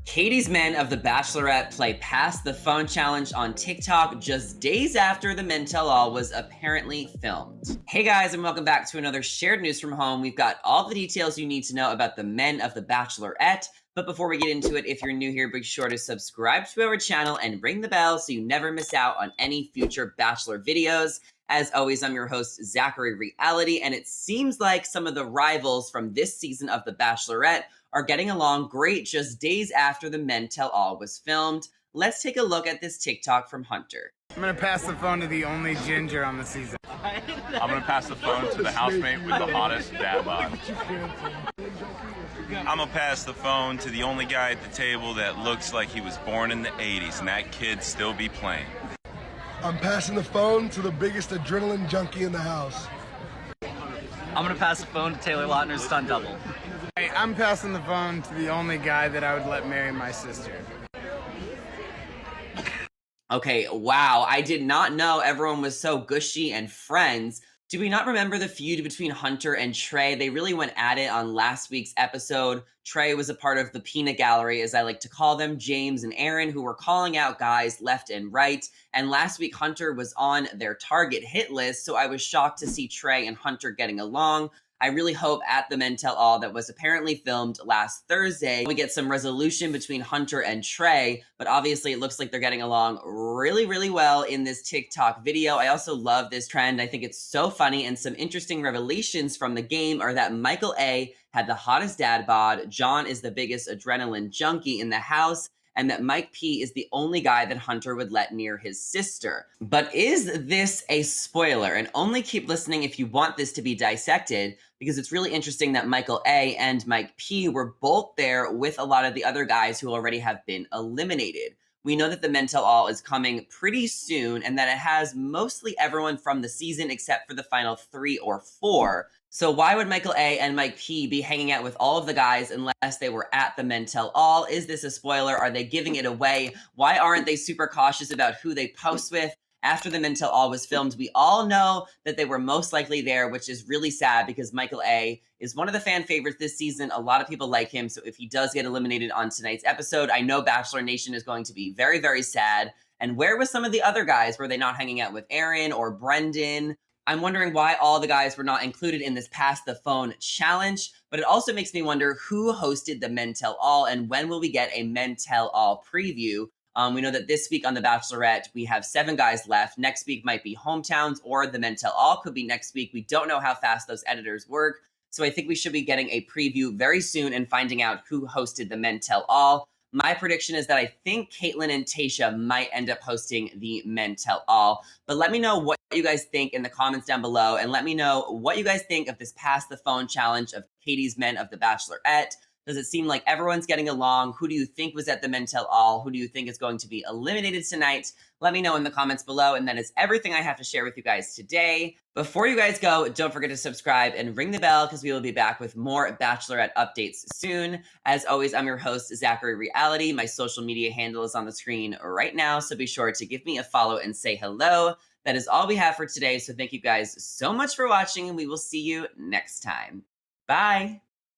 Katie's men of the Bachelorette play Pass the Phone challenge on TikTok just days after the Men Tell All was apparently filmed. Hey guys, and welcome back to another shared news from home. We've got all the details you need to know about the men of the Bachelorette. But before we get into it, if you're new here, be sure to subscribe to our channel and ring the bell so you never miss out on any future Bachelor videos. As always, I'm your host, Zachary Reality, and it seems like some of the rivals from this season of The Bachelorette are getting along great just days after the Men Tell All was filmed. Let's take a look at this TikTok from Hunter. I'm gonna pass the phone to the only ginger on the season. I'm gonna pass the phone to the housemate with the hottest dad bod. I'm gonna pass the phone to the only guy at the table that looks like he was born in the 80s and that kid still be playing. I'm passing the phone to the biggest adrenaline junkie in the house. I'm gonna pass the phone to Taylor Lautner's stunt double. Hey, I'm passing the phone to the only guy that I would let marry my sister. Okay, wow, I did not know everyone was so gushy and friends. Do we not remember the feud between Hunter and Trey? They really went at it on last week's episode. Trey was a part of the peanut gallery, as I like to call them, James and Aaron, who were calling out guys left and right. And last week, Hunter was on their target hit list, so I was shocked to see Trey and Hunter getting along. I really hope at the Men Tell All that was apparently filmed last Thursday, we get some resolution between Hunter and Trey, but obviously it looks like they're getting along really, really well in this TikTok video. I also love this trend. I think it's so funny, and some interesting revelations from the game are that Michael A had the hottest dad bod, John is the biggest adrenaline junkie in the house, and that Mike P is the only guy that Hunter would let near his sister. But is this a spoiler? And only keep listening if you want this to be dissected, because it's really interesting that Michael A and Mike P were both there with a lot of the other guys who already have been eliminated. We know that the Men Tell All is coming pretty soon, and that it has mostly everyone from the season except for the final 3 or 4. So why would Michael A and Mike P be hanging out with all of the guys unless they were at the Men Tell All? Is this a spoiler? Are they giving it away? Why aren't they super cautious about who they post with? After the Men Tell All was filmed, we all know that they were most likely there, which is really sad because Michael A is one of the fan favorites this season. A lot of people like him, so if he does get eliminated on tonight's episode, I know Bachelor Nation is going to be very, very sad. And where was some of the other guys? Were they not hanging out with Aaron or Brendan? I'm wondering why all the guys were not included in this Pass the Phone challenge, but it also makes me wonder who hosted the Men Tell All and when will we get a Men Tell All preview? We know that this week on The Bachelorette, we have 7 guys left. Next week might be hometowns or the Men Tell All could be next week. We don't know how fast those editors work. So I think we should be getting a preview very soon and finding out who hosted the Men Tell All. My prediction is that I think Caitlin and Tayshia might end up hosting the Men Tell All. But let me know what you guys think in the comments down below. And let me know what you guys think of this Pass the Phone challenge of Katie's men of the Bachelorette. Does it seem like everyone's getting along? Who do you think was at the Men Tell All? Who do you think is going to be eliminated tonight? Let me know in the comments below, and that is everything I have to share with you guys today. Before you guys go, don't forget to subscribe and ring the bell because we will be back with more Bachelorette updates soon. As always, I'm your host, Zachary Reality. My social media handle is on the screen right now, so be sure to give me a follow and say hello. That is all we have for today, so thank you guys so much for watching, and we will see you next time. Bye!